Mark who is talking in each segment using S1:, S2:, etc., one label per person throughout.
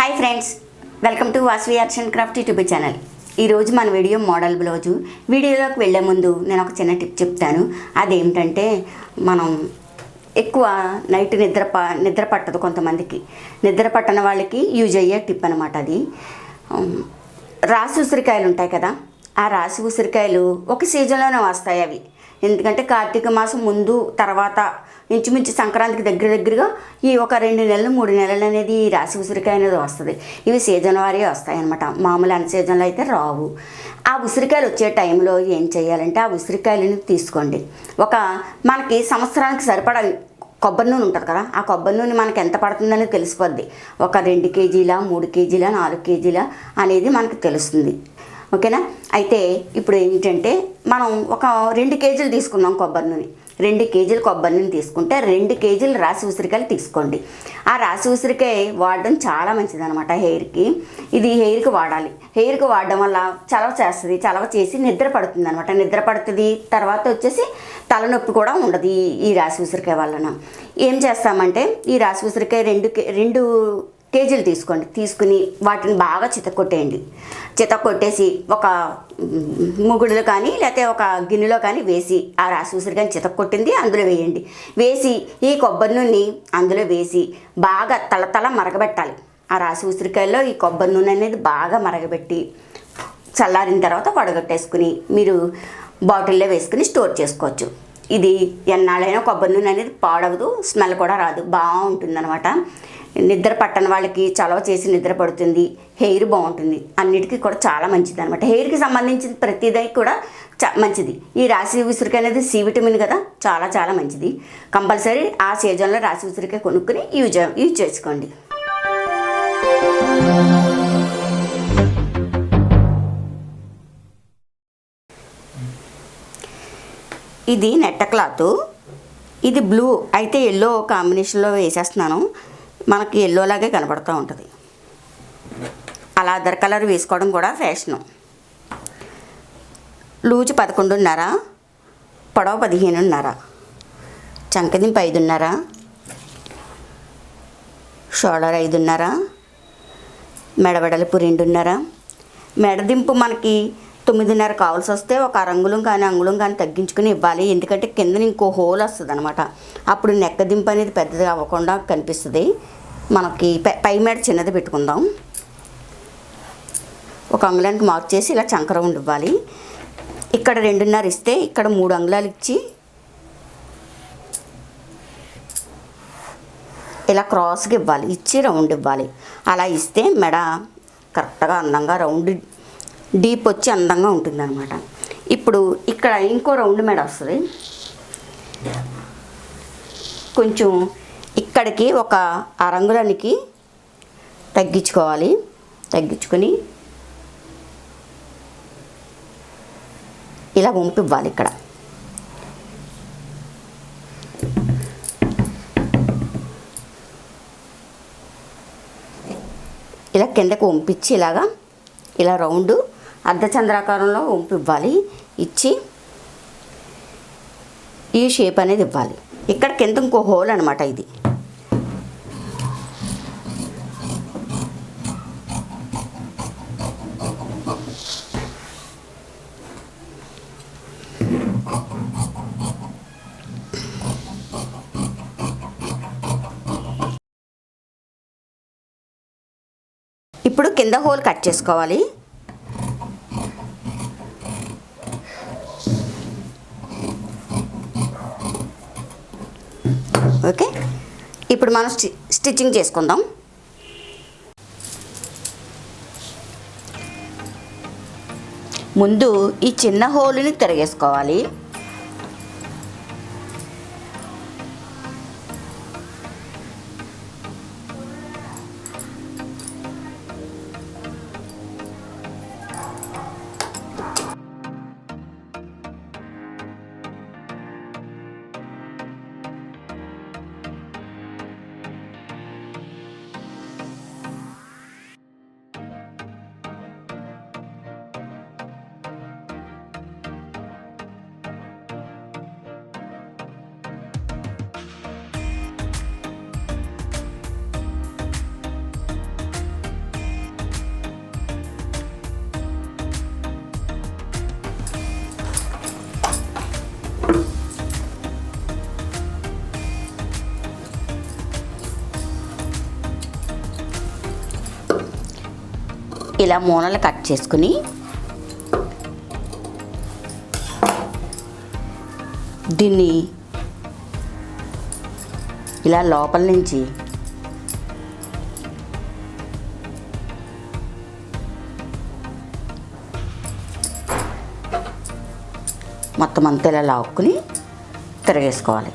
S1: Hi friends, welcome to Vasavi-Arts&Crafts YouTube channel. ఈరోజు మన video model blouse. వీడియోలోకి వెళ్ళే ముందు నేను ఒక చిన్న టిప్ చెప్తాను. అదేమిటంటే మనం ఎక్కువ నైట్ నిద్ర పట్టదు కొంతమందికి. నిద్ర పట్టని వాళ్ళకి యూజ్ అయ్యే టిప్ అనమాట అది. రాసి ఉసిరికాయలు ఉంటాయి కదా, ఆ రాసి ఉసిరికాయలు ఒక సీజన్లోనే వస్తాయి అవి. ఎందుకంటే కార్తీక మాసం ముందు తర్వాత ఇంచుమించు సంక్రాంతికి దగ్గరగా ఈ ఒక 2 నెలలు 3 నెలలు అనేది ఈ రాసి ఉసిరికాయ అనేది వస్తుంది. ఇవి సీజన్ వారీ వస్తాయి అన్నమాట. మామూలు అన్ని సీజన్లో అయితే రావు. ఆ ఉసిరికాయలు వచ్చే టైంలో ఏం చేయాలంటే ఆ ఉసిరికాయలని తీసుకోండి. మనకి సంవత్సరానికి సరిపడా కొబ్బరి నూనె ఉంటుంది కదా, ఆ కొబ్బరి నూనె మనకి ఎంత పడుతుందని తెలిసిపోద్ది. ఒక 2 కేజీల 3 కేజీల 4 కేజీల అనేది మనకు తెలుస్తుంది. ఓకేనా? అయితే ఇప్పుడు ఏంటంటే మనం ఒక 2 కేజీలు తీసుకున్నాం కొబ్బరి నూనె. 2 కేజీలు కొబ్బరి నూనె తీసుకుంటే 2 కేజీలు రాసి ఉసిరికాయలు తీసుకోండి. ఆ రాసి ఉసిరికాయ వాడడం చాలా మంచిదన్నమాట హెయిర్కి. ఇది హెయిర్కి వాడాలి. హెయిర్కి వాడడం వల్ల చలవ చేస్తుంది. చలవ చేసి నిద్ర పడుతుంది అనమాట. నిద్ర పడుతుంది. తర్వాత వచ్చేసి తలనొప్పి కూడా ఉండదు ఈ రాసి ఉసిరికాయ వలన. ఏం చేస్తామంటే ఈ రాసి ఉసిరికాయ 2 కేజీలు తీసుకోండి. తీసుకుని వాటిని బాగా చితక్కొట్టేయండి. చితక్కొట్టేసి ఒక ముగుడులో కానీ లేకపోతే ఒక గిన్నెలో కానీ వేసి ఆ రాసి ఉసిరికాయని చితక్కొట్టింది అందులో వేయండి. వేసి ఈ కొబ్బరి నూనె అందులో వేసి బాగా తల మరగబెట్టాలి. ఆ రాసి ఉసిరికాయలో ఈ కొబ్బరి నూనె అనేది బాగా మరగబెట్టి చల్లారిన తర్వాత వడగట్టేసుకుని మీరు బాటిల్లో వేసుకుని స్టోర్ చేసుకోవచ్చు. ఇది ఎన్నాళ్ళైనా కొబ్బరి నూనె అనేది పాడవదు, స్మెల్ కూడా రాదు, బాగుంటుంది అనమాట. నిద్ర పట్టని వాళ్ళకి చలవ చేసి నిద్ర పడుతుంది, హెయిర్ బాగుంటుంది, అన్నిటికీ కూడా చాలా మంచిది అనమాట. హెయిర్కి సంబంధించిన ప్రతిదీ కూడా మంచిది. ఈ రాసి ఉసిరికాయ అనేది సి విటమిన్ కదా, చాలా చాలా మంచిది. కంపల్సరీ ఆ సీజన్లో రాసి ఉసిరికాయ కొనుక్కుని యూజ్ చేసుకోండి. ఇది నెట్ట క్లాత్. ఇది బ్లూ అయితే ఎల్లో కాంబినేషన్లో వేసేస్తున్నాను. మనకి ఎల్లోలాగే కనపడుతూ ఉంటుంది. అలా అదర్ కలర్ వేసుకోవడం కూడా ఫ్యాషను. లూజు 11.5, పొడవు 15.5, చంకదింపు 5.5, షోల్డర్ 5.5, మెడవెడల్పు 2.5. మెడదింపు మనకి 9.5 కావాల్సి వస్తే ఒక అంగుళం కానీ తగ్గించుకుని ఇవ్వాలి. ఎందుకంటే కింద ఇంకో హోల్ వస్తుంది అనమాట. అప్పుడు నెక్కదింపు అనేది పెద్దది అవ్వకుండా కనిపిస్తుంది. మనకి పై మెడ చిన్నది పెట్టుకుందాం. ఒక అంగుళానికి మార్క్ చేసి ఇలా చంకర ఇవ్వాలి. ఇక్కడ 2.5 ఇస్తే ఇక్కడ 3 అంగుళాలు ఇచ్చి ఇలా క్రాస్గా ఇవ్వాలి. ఇచ్చి రౌండ్ ఇవ్వాలి. అలా ఇస్తే మెడ కరెక్ట్గా అందంగా రౌండ్ డీప్ వచ్చి అందంగా ఉంటుందన్నమాట. ఇప్పుడు ఇక్కడ ఇంకో రౌండ్ మెడ వస్తుంది. కొంచెం ఇక్కడికి ఒక అరంగులానికి తగ్గించుకోవాలి. తగ్గించుకొని ఇలా వంపివ్వాలి. ఇక్కడ ఇలా కిందకు వంపించి ఇలా రౌండ్ అర్ధచంద్రాకారంలో వంపివ్వాలి. ఇచ్చి ఈ షేప్ అనేది ఇవ్వాలి. ఇక్కడ కింద ఇంకో హోల్ అనమాట. ఇది ఇప్పుడు కింద హోల్ కట్ చేసుకోవాలి. ఓకే, ఇప్పుడు మనం స్టిచ్చింగ్ చేసుకుందాం. ముందు ఈ చిన్న హోల్ని తిరగేసుకోవాలి. ఇలా మూలలు కట్ చేసుకుని దీన్ని ఇలా లోపల నుంచి మొత్తం అంతా ఇలా లాక్కుని తిరగేసుకోవాలి.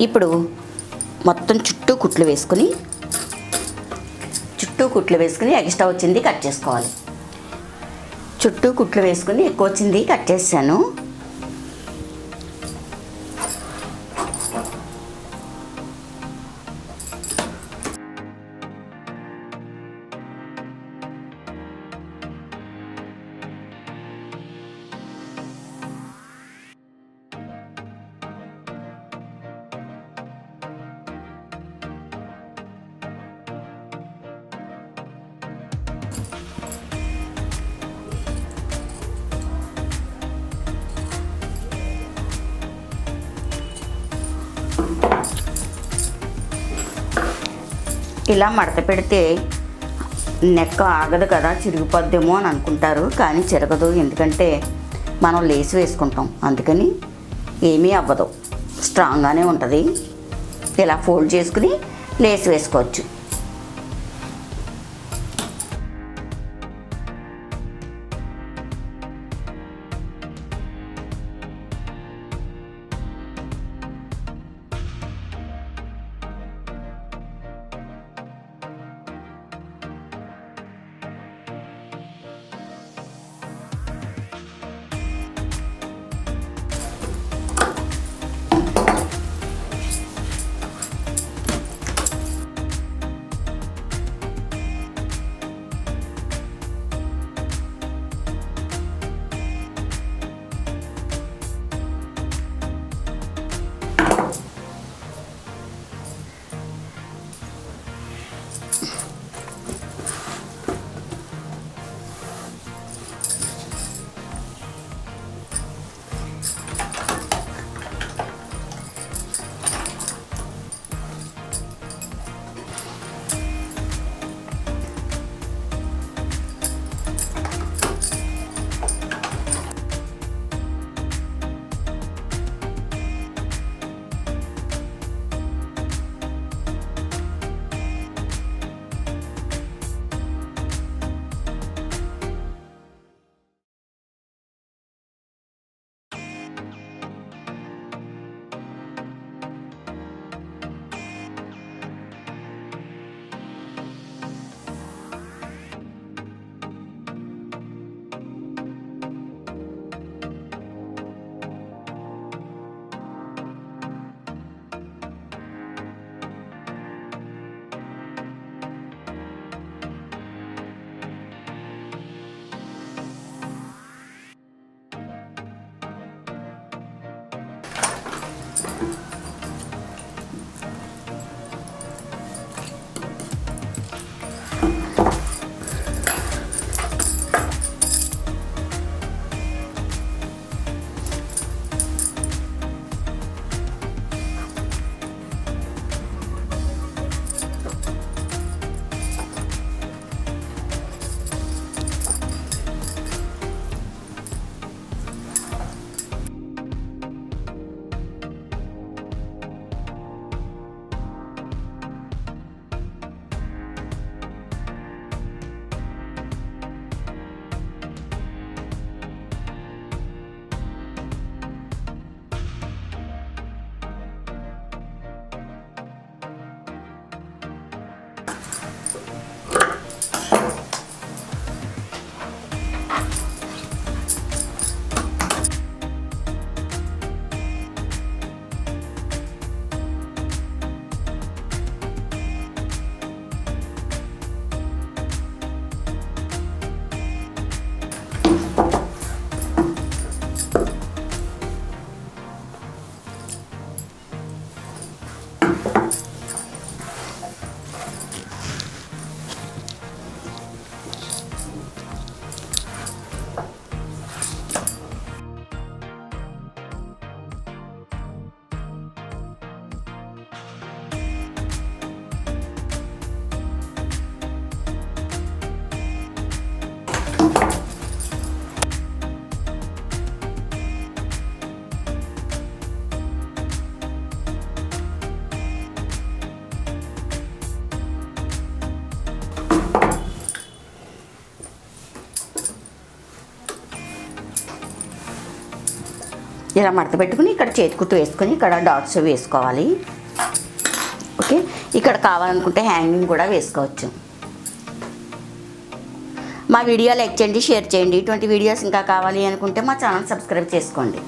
S1: ఇప్పుడు మొత్తం చుట్టూ కుట్లు వేసుకుని ఎక్స్ట్రా వచ్చింది కట్ చేసుకోవాలి. చుట్టూ కుట్లు వేసుకుని ఎక్కువ వచ్చింది కట్ చేశాను. ఇలా మడత పెడితే నెక్ ఆగదు కదా, చిరిగిపోద్దేమో అని అనుకుంటారు. కానీ చిరగదు, ఎందుకంటే మనం లేస్ వేసుకుంటాం, అందుకని ఏమీ అవ్వదు, స్ట్రాంగ్గానే ఉంటుంది. ఇలా ఫోల్డ్ చేసుకుని లేస్ వేసుకోవచ్చు. ఇలా మడత పెట్టుకుని ఇక్కడ చేతి కుట్టు వేసుకొని ఇక్కడ డాట్స్ వేసుకోవాలి. ఓకే, ఇక్కడ కావాలనుకుంటే హ్యాంగింగ్ కూడా వేసుకోవచ్చు. మా వీడియో లైక్ చేయండి, షేర్ చేయండి. ఇటువంటి వీడియోస్ ఇంకా కావాలి అనుకుంటే మా ఛానల్ సబ్స్క్రైబ్ చేసుకోండి.